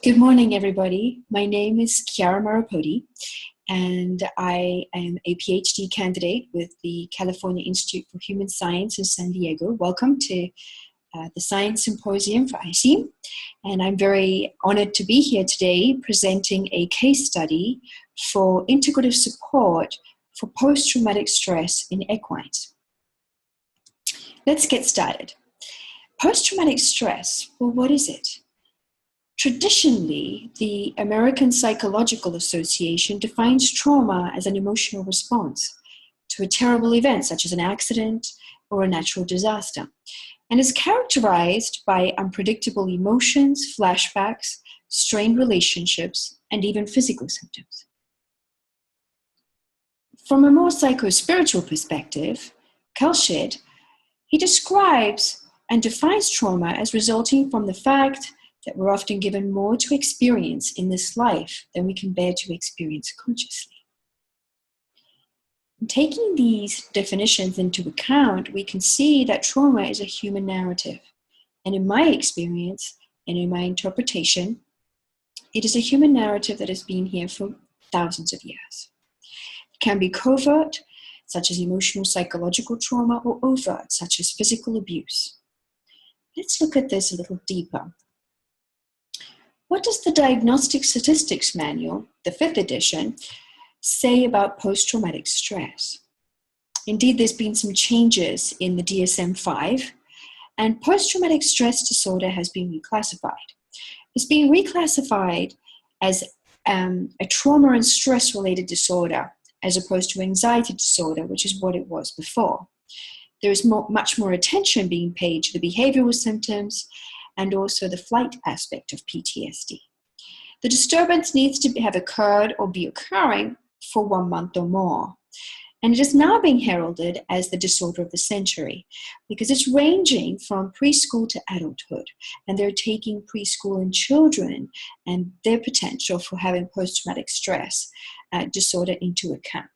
Good morning, everybody. My name is Chiara Marrapodi, and I am a PhD candidate with the California Institute for Human Science in San Diego. Welcome to the Science Symposium for ISSEEEM, and I'm very honored to be here today presenting a case study for integrative support for post-traumatic stress in equines. Let's get started. Post-traumatic stress, well, what is it? Traditionally, the American Psychological Association defines trauma as an emotional response to a terrible event such as an accident or a natural disaster, and is characterized by unpredictable emotions, flashbacks, strained relationships, and even physical symptoms. From a more psycho-spiritual perspective, Kalshid, he describes and defines trauma as resulting from the fact that we're often given more to experience in this life than we can bear to experience consciously. And taking these definitions into account, we can see that trauma is a human narrative. And in my experience, and in my interpretation, it is a human narrative that has been here for thousands of years. It can be covert, such as emotional psychological trauma, or overt, such as physical abuse. Let's look at this a little deeper. What does the Diagnostic Statistics Manual, the 5th edition, say about post-traumatic stress? Indeed, there's been some changes in the DSM-5, and post-traumatic stress disorder has been reclassified. It's being reclassified as a trauma and stress-related disorder, as opposed to anxiety disorder, which is what it was before. There is much more attention being paid to the behavioral symptoms and also the flight aspect of PTSD. The disturbance needs to have occurred or be occurring for 1 month or more. And it is now being heralded as the disorder of the century because it's ranging from preschool to adulthood. And they're taking preschool and children and their potential for having post-traumatic stress disorder into account.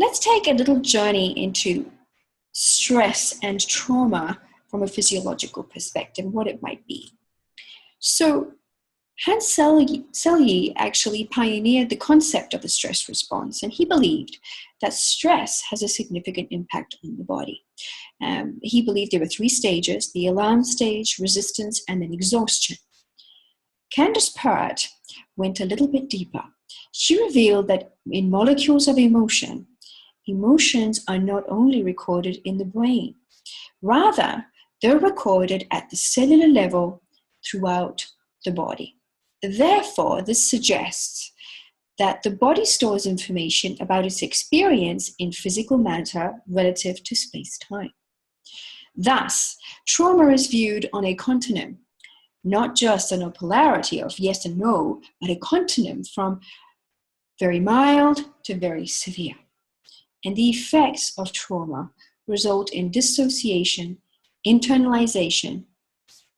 Let's take a little journey into stress and trauma from a physiological perspective, what it might be. So Hans Selye actually pioneered the concept of the stress response, and he believed that stress has a significant impact on the body. He believed there were 3 stages: the alarm stage, resistance, and then exhaustion. Candace Pert went a little bit deeper. She revealed that in molecules of emotion, emotions are not only recorded in the brain, rather, they're recorded at the cellular level throughout the body. Therefore, this suggests that the body stores information about its experience in physical matter relative to space-time. Thus, trauma is viewed on a continuum, not just on a polarity of yes and no, but a continuum from very mild to very severe. And the effects of trauma result in dissociation, internalization,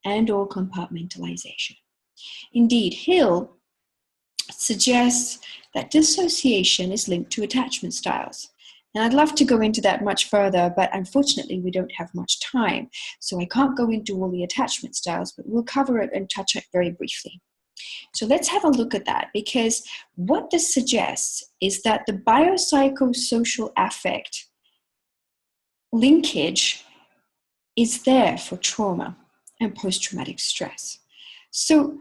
and or compartmentalization. Indeed, Herl suggests that dissociation is linked to attachment styles. And I'd love to go into that much further, but unfortunately we don't have much time, so I can't go into all the attachment styles, but we'll cover it and touch it very briefly. So let's have a look at that, because what this suggests is that the biopsychosocial affect linkage is there for trauma and post-traumatic stress. So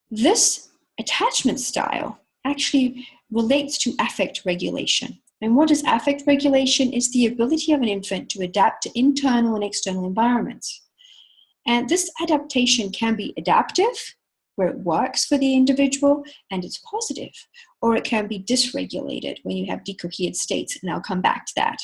this attachment style actually relates to affect regulation. And what is affect regulation? Is the ability of an infant to adapt to internal and external environments. And this adaptation can be adaptive, where it works for the individual and it's positive, or it can be dysregulated when you have decoherent states, and I'll come back to that.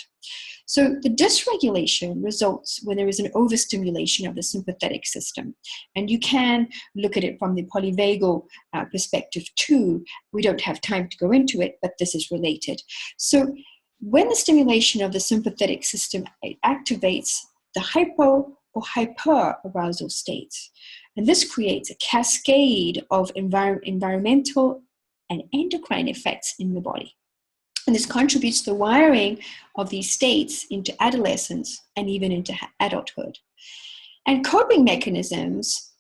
So the dysregulation results when there is an overstimulation of the sympathetic system, and you can look at it from the polyvagal perspective too. We don't have time to go into it, but this is related. So when the stimulation of the sympathetic system activates the hypo or hyper arousal states, and this creates a cascade of environmental and endocrine effects in the body. And this contributes to the wiring of these states into adolescence and even into adulthood. And coping mechanisms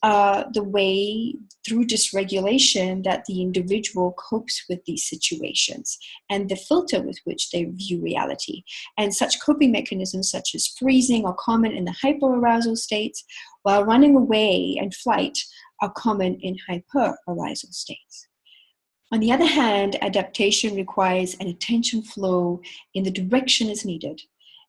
the way through dysregulation that the individual copes with these situations and the filter with which they view reality. And such coping mechanisms such as freezing are common in the hyperarousal states, while running away and flight are common in hyperarousal states. On the other hand, adaptation requires an attention flow in the direction is needed,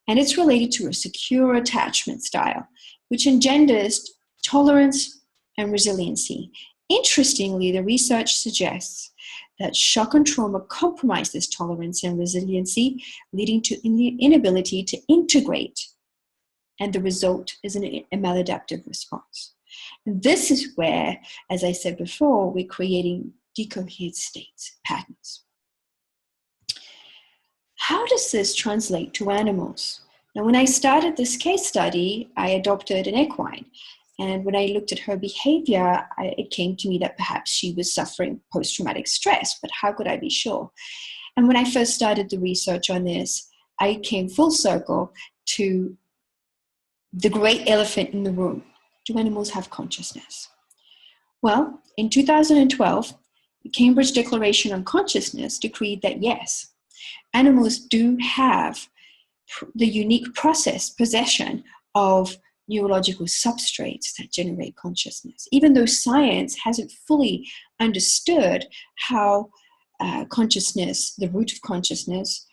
and it's related to a secure attachment style, which engenders tolerance and resiliency. Interestingly, the research suggests that shock and trauma compromise this tolerance and resiliency, leading to inability to integrate, and the result is a maladaptive response. And this is where, as I said before, we're creating decohered states, patterns. How does this translate to animals? Now, when I started this case study, I adopted an equine. And when I looked at her behavior, it came to me that perhaps she was suffering post-traumatic stress, but how could I be sure? And when I first started the research on this, I came full circle to the great elephant in the room. Do animals have consciousness? Well, in 2012, the Cambridge Declaration on Consciousness decreed that yes, animals do have the unique possession of neurological substrates that generate consciousness, even though science hasn't fully understood how consciousness, the root of consciousness,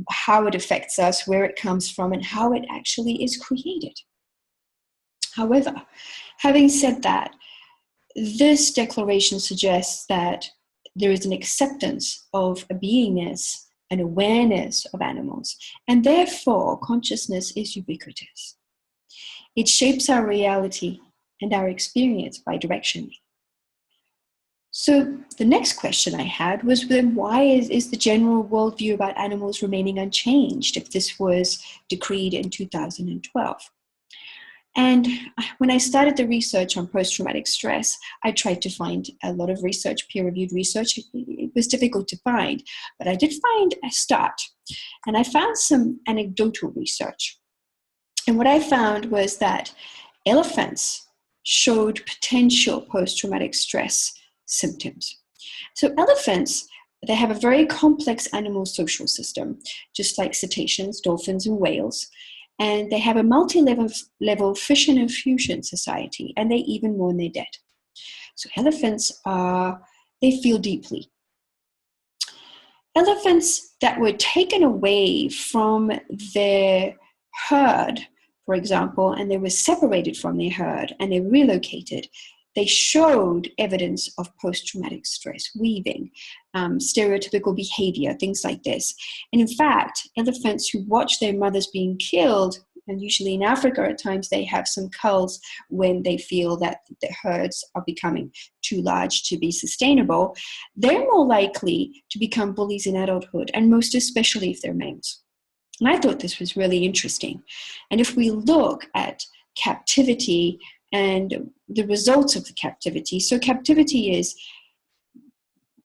how it affects us, where it comes from, and how it actually is created. However, having said that, this declaration suggests that there is an acceptance of a beingness, an awareness of animals, and therefore consciousness is ubiquitous. It shapes our reality and our experience bidirectionally. So the next question I had was, then why is the general worldview about animals remaining unchanged if this was decreed in 2012? And when I started the research on post-traumatic stress, I tried to find a lot of research, peer-reviewed research. It was difficult to find, but I did find a start. And I found some anecdotal research. And what I found was that elephants showed potential post-traumatic stress symptoms. So elephants, they have a very complex animal social system, just like cetaceans, dolphins, and whales. And they have a multi-level fission and fusion society, and they even mourn their dead. So elephants they feel deeply. Elephants that were taken away from their herd, for example, and they were separated from their herd and they relocated, they showed evidence of post-traumatic stress, weaving, stereotypical behavior, things like this. And in fact, elephants who watch their mothers being killed, and usually in Africa at times they have some culls when they feel that the herds are becoming too large to be sustainable, they're more likely to become bullies in adulthood, and most especially if they're males. And I thought this was really interesting. And if we look at captivity and the results of the captivity, so captivity is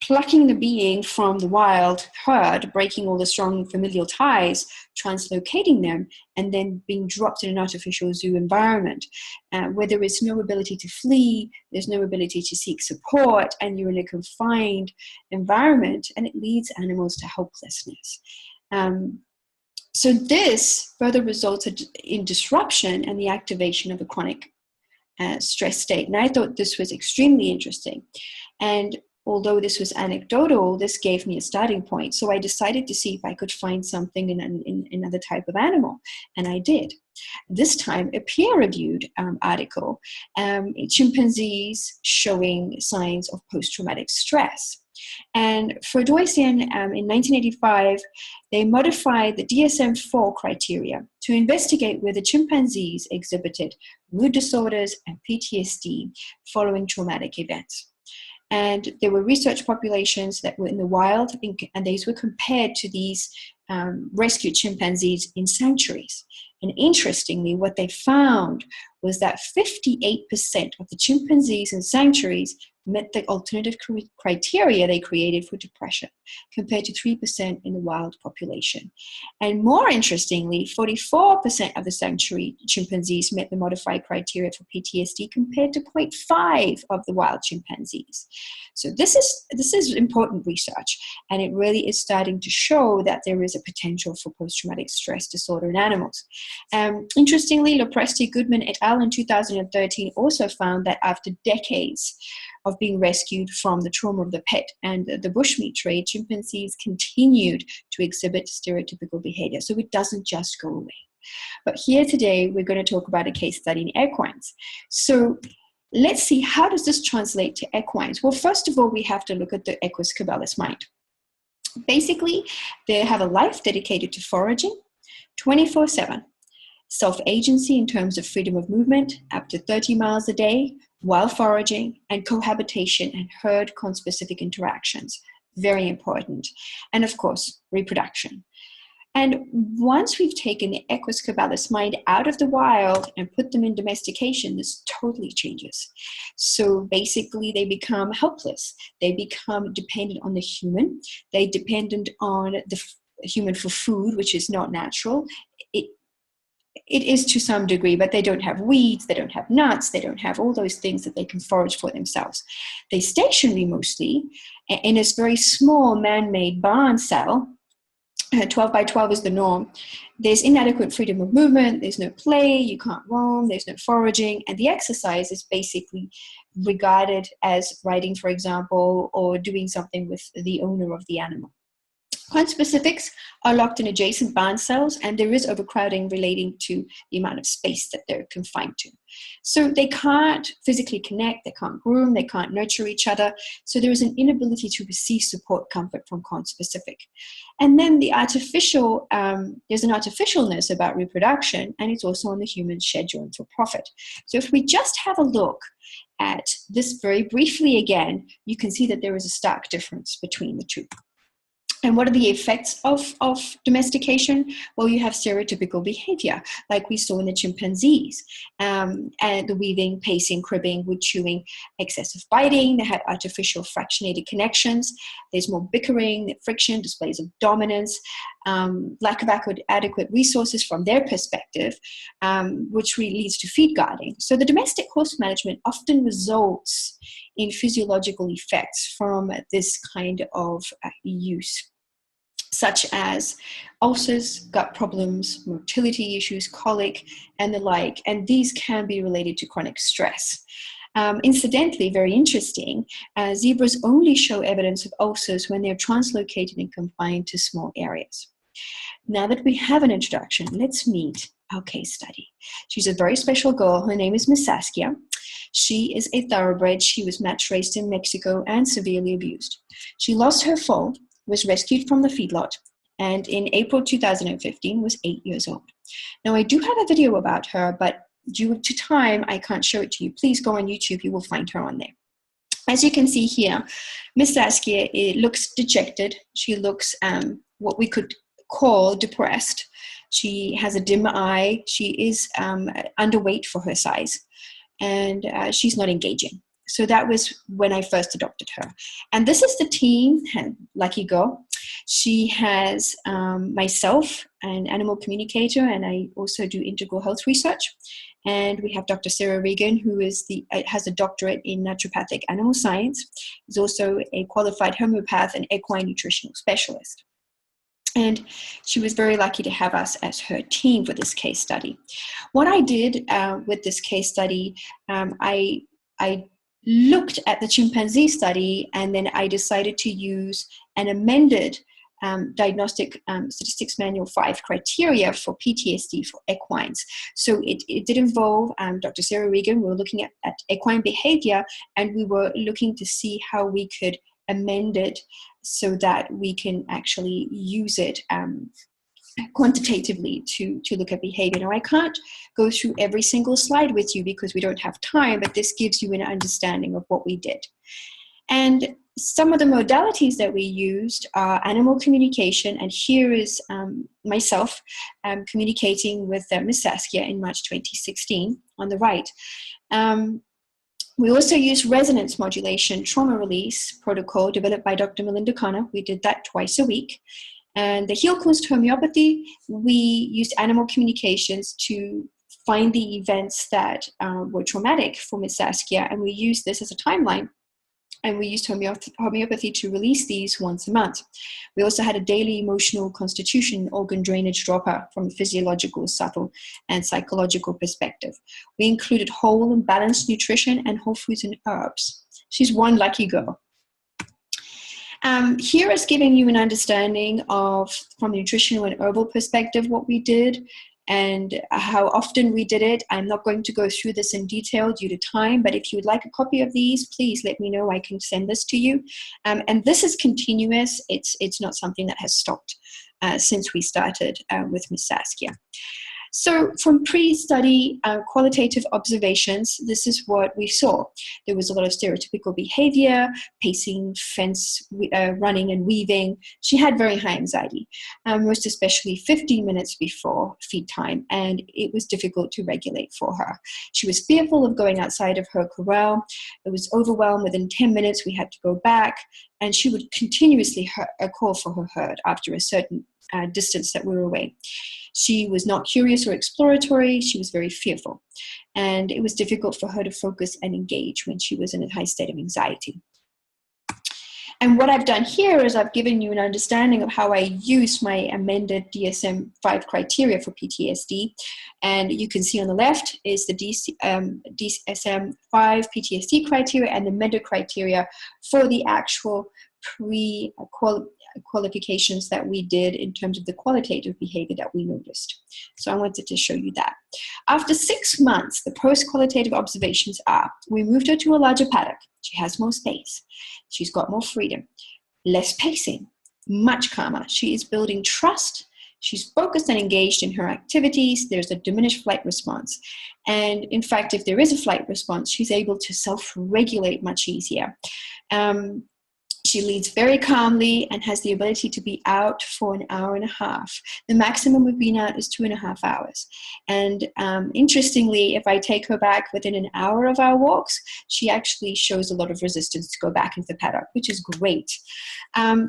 plucking the being from the wild herd, breaking all the strong familial ties, translocating them, and then being dropped in an artificial zoo environment where there is no ability to flee, there's no ability to seek support, and you're in a confined environment, and it leads animals to helplessness. So this further resulted in disruption and the activation of a chronic stress state. And I thought this was extremely interesting. And although this was anecdotal, this gave me a starting point. So I decided to see if I could find something in another type of animal. And I did. This time, a peer-reviewed article, chimpanzees showing signs of post-traumatic stress. And for Doysian, in 1985, they modified the DSM-4 criteria to investigate whether chimpanzees exhibited mood disorders and PTSD following traumatic events. And there were research populations that were in the wild, and these were compared to these rescued chimpanzees in sanctuaries. And interestingly, what they found was that 58% of the chimpanzees in sanctuaries met the alternative criteria they created for depression, compared to 3% in the wild population. And more interestingly, 44% of the sanctuary chimpanzees met the modified criteria for PTSD, compared to 0.5% of the wild chimpanzees. So this is important research, and it really is starting to show that there is a potential for post-traumatic stress disorder in animals. Interestingly, Lopresti, Goodman et al. In 2013 also found that after decades of being rescued from the trauma of the pet and the bushmeat trade, chimpanzees continued to exhibit stereotypical behavior. So it doesn't just go away. But here today, we're going to talk about a case study in equines. So let's see, how does this translate to equines? Well, first of all, we have to look at the Equus Caballus mind. Basically, they have a life dedicated to foraging 24/7. Self-agency in terms of freedom of movement, up to 30 miles a day, while foraging, and cohabitation and herd conspecific interactions. Very important. And of course, reproduction. And once we've taken the Equus Caballus mind out of the wild and put them in domestication, this totally changes. So basically, they become helpless. They become dependent on the human. They're dependent on the human for food, which is not natural. It is to some degree, but they don't have weeds, they don't have nuts, they don't have all those things that they can forage for themselves. They're stationary mostly in this very small man-made barn cell. 12 by 12 is the norm. There's inadequate freedom of movement, there's no play, you can't roam, there's no foraging, and the exercise is basically regarded as riding, for example, or doing something with the owner of the animal. Conspecifics are locked in adjacent barn cells, and there is overcrowding relating to the amount of space that they're confined to. So they can't physically connect, they can't groom, they can't nurture each other. So there is an inability to receive support comfort from conspecific. And then the artificial, there's an artificialness about reproduction, and it's also on the human schedule and for profit. So if we just have a look at this very briefly again, you can see that there is a stark difference between the two. And what are the effects of domestication? Well, you have stereotypical behavior, like we saw in the chimpanzees, and the weaving, pacing, cribbing, wood chewing, excessive biting. They had artificial fractionated connections. There's more bickering, friction, displays of dominance, lack of adequate resources from their perspective, which really leads to feed guarding. So the domestic horse management often results in physiological effects from this kind of use, such as ulcers, gut problems, motility issues, colic, and the like. And these can be related to chronic stress. Incidentally, very interesting, zebras only show evidence of ulcers when they're translocated and confined to small areas. Now that we have an introduction, let's meet our case study. She's a very special girl. Her name is Miss Saskia. She is a thoroughbred. She was match raced in Mexico and severely abused. She lost her foal, was rescued from the feedlot, and in April 2015 was 8 years old. Now, I do have a video about her, but due to time, I can't show it to you. Please go on YouTube. You will find her on there. As you can see here, Miss Saskia looks dejected. She looks what we could call depressed. She has a dim eye. She is underweight for her size, and she's not engaging. So that was when I first adopted her. And this is the team, lucky girl. She has myself, an animal communicator, and I also do integral health research. And we have Dr. Sarah Regan, who is has a doctorate in naturopathic animal science. Is also a qualified homeopath and equine nutritional specialist. And she was very lucky to have us as her team for this case study. What I did with this case study, I looked at the chimpanzee study, and then I decided to use an amended Diagnostic Statistics Manual 5 criteria for PTSD for equines. So it did involve Dr. Sarah Regan. We were looking at equine behavior, and we were looking to see how we could amend it so that we can actually use it quantitatively to look at behavior. Now, I can't go through every single slide with you because we don't have time, but this gives you an understanding of what we did. And some of the modalities that we used are animal communication, and here is myself communicating with Miss Saskia in March 2016 on the right. We also use resonance modulation trauma release protocol developed by Dr. Melinda Connor. We did that twice a week. And the heel coast homeopathy, we used animal communications to find the events that were traumatic for Miss Saskia, and we used this as a timeline. And we used homeopathy to release these once a month. We also had a daily emotional constitution organ drainage dropper from a physiological, subtle, and psychological perspective. We included whole and balanced nutrition and whole foods and herbs. She's one lucky girl. Here is giving you an understanding of, from a nutritional and herbal perspective, what we did and how often we did it. I'm not going to go through this in detail due to time, but if you would like a copy of these, please let me know. I can send this to you. And this is continuous. It's not something that has stopped since we started with Miss Saskia. So from pre-study qualitative observations, this is what we saw. There was a lot of stereotypical behavior, pacing, fence, running and weaving. She had very high anxiety, most especially 15 minutes before feed time, and it was difficult to regulate for her. She was fearful of going outside of her corral. It was overwhelmed. Within 10 minutes, we had to go back, and she would continuously call for her herd after a certain distance that we were away. She was not curious or exploratory. She was very fearful. And it was difficult for her to focus and engage when she was in a high state of anxiety. And what I've done here is I've given you an understanding of how I use my amended DSM-5 criteria for PTSD. And you can see on the left is the DSM-5 PTSD criteria and the amended criteria for the actual qualifications that we did in terms of the qualitative behavior that we noticed. So I wanted to show you that. After 6 months, the post-qualitative observations are, we moved her to a larger paddock. She has more space. She's got more freedom, less pacing, much calmer. She is building trust. She's focused and engaged in her activities. There's a diminished flight response. And in fact, if there is a flight response, she's able to self-regulate much easier. She leads very calmly and has the ability to be out for an hour and a half. The maximum we've been out is 2.5 hours. And interestingly, if I take her back within an hour of our walks, she actually shows a lot of resistance to go back into the paddock, which is great.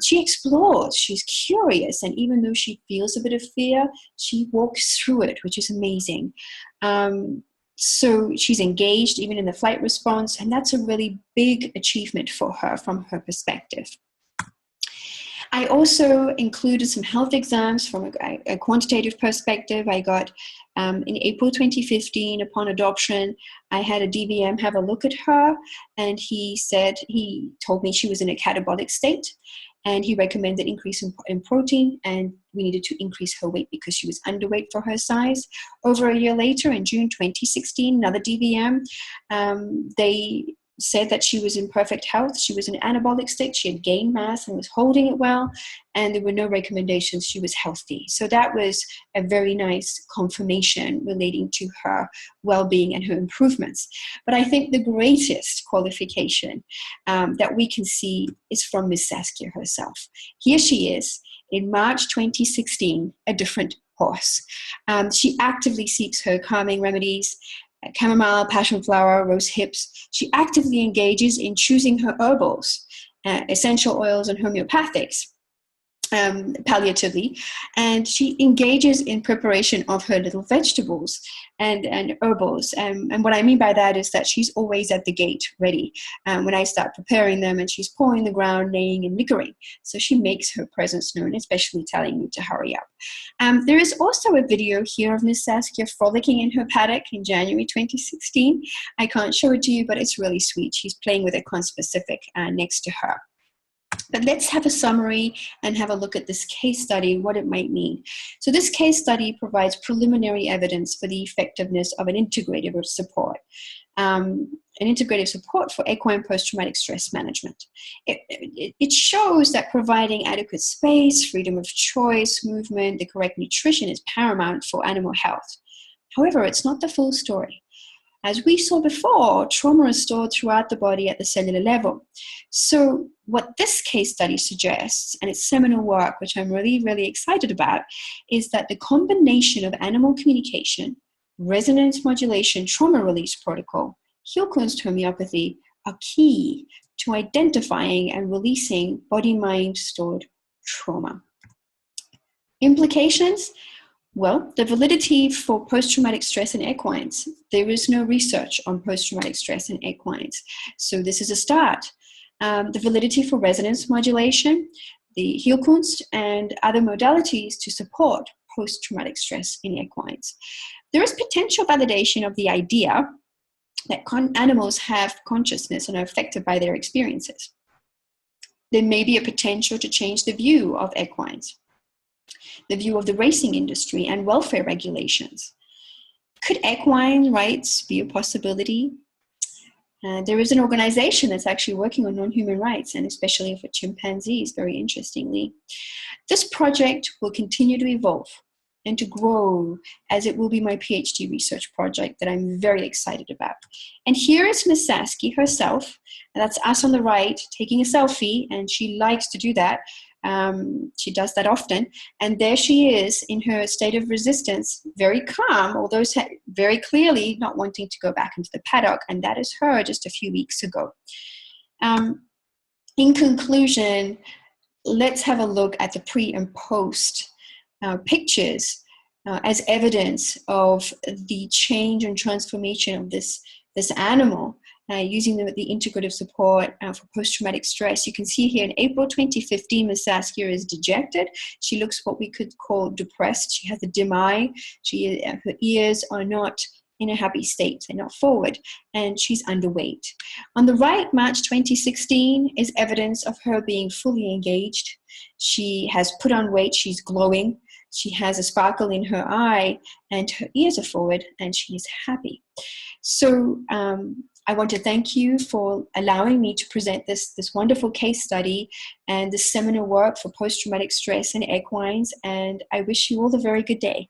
She explores, she's curious, and even though she feels a bit of fear, she walks through it, which is amazing. So she's engaged even in the flight response, and that's a really big achievement for her from her perspective. I also included some health exams from a quantitative perspective. I got, in April 2015, upon adoption, I had a DVM have a look at her, and he told me she was in a catabolic state. And he recommended increase in protein, and we needed to increase her weight because she was underweight for her size. Over a year later, in June 2016, another DVM, they said that she was in perfect health. She was in anabolic state. She had gained mass and was holding it well, and there were no recommendations. She was healthy. So that was a very nice confirmation relating to her well-being and her improvements. But I think the greatest qualification that we can see is from Miss Saskia herself. Here she is in March 2016, a different horse. She actively seeks her calming remedies, chamomile, passion flower, rose hips. She actively engages in choosing her herbals, essential oils and homeopathics, palliatively, and she engages in preparation of her little vegetables and herbals. And what I mean by that is that she's always at the gate ready when I start preparing them, and she's pawing the ground, neighing and nickering. So she makes her presence known, especially telling me to hurry up. There is also a video here of Miss Saskia frolicking in her paddock in January 2016. I can't show it to you, but it's really sweet. She's playing with a conspecific next to her. But let's have a summary and have a look at this case study, what it might mean. So this case study provides preliminary evidence for the effectiveness of an integrative support. An integrative support for equine post-traumatic stress management. It shows that providing adequate space, freedom of choice, movement, the correct nutrition is paramount for animal health. However, it's not the full story. As we saw before, trauma is stored throughout the body at the cellular level. So what this case study suggests, and it's seminal work, which I'm really, really excited about, is that the combination of animal communication, resonance modulation, trauma release protocol, heel-cones homeopathy are key to identifying and releasing body-mind stored trauma. Implications? Well, the validity for post-traumatic stress in equines. There is no research on post-traumatic stress in equines, so this is a start. The validity for resonance modulation, the heel-cones and other modalities to support post-traumatic stress in equines. There is potential validation of the idea that animals have consciousness and are affected by their experiences. There may be a potential to change the view of equines, the view of the racing industry and welfare regulations. Could equine rights be a possibility? There is an organization that's actually working on non-human rights, and especially for chimpanzees, very interestingly. This project will continue to evolve and to grow, as it will be my PhD research project that I'm very excited about. And here is Miss Saskia herself, and that's us on the right, taking a selfie, and she likes to do that. She does that often. And there she is in her state of resistance, very calm, although very clearly not wanting to go back into the paddock. And that is her just a few weeks ago. In conclusion, let's have a look at the pre and post pictures as evidence of the change and transformation of this animal. Using the integrative support for post-traumatic stress. You can see here in April 2015, Miss Saskia is dejected. She looks what we could call depressed. She has a dim eye. Her ears are not in a happy state. They're not forward. And she's underweight. On the right, March 2016, is evidence of her being fully engaged. She has put on weight. She's glowing. She has a sparkle in her eye, and her ears are forward, and she is happy. So I want to thank you for allowing me to present this wonderful case study and this seminal work for post-traumatic stress in equines, and I wish you all a very good day.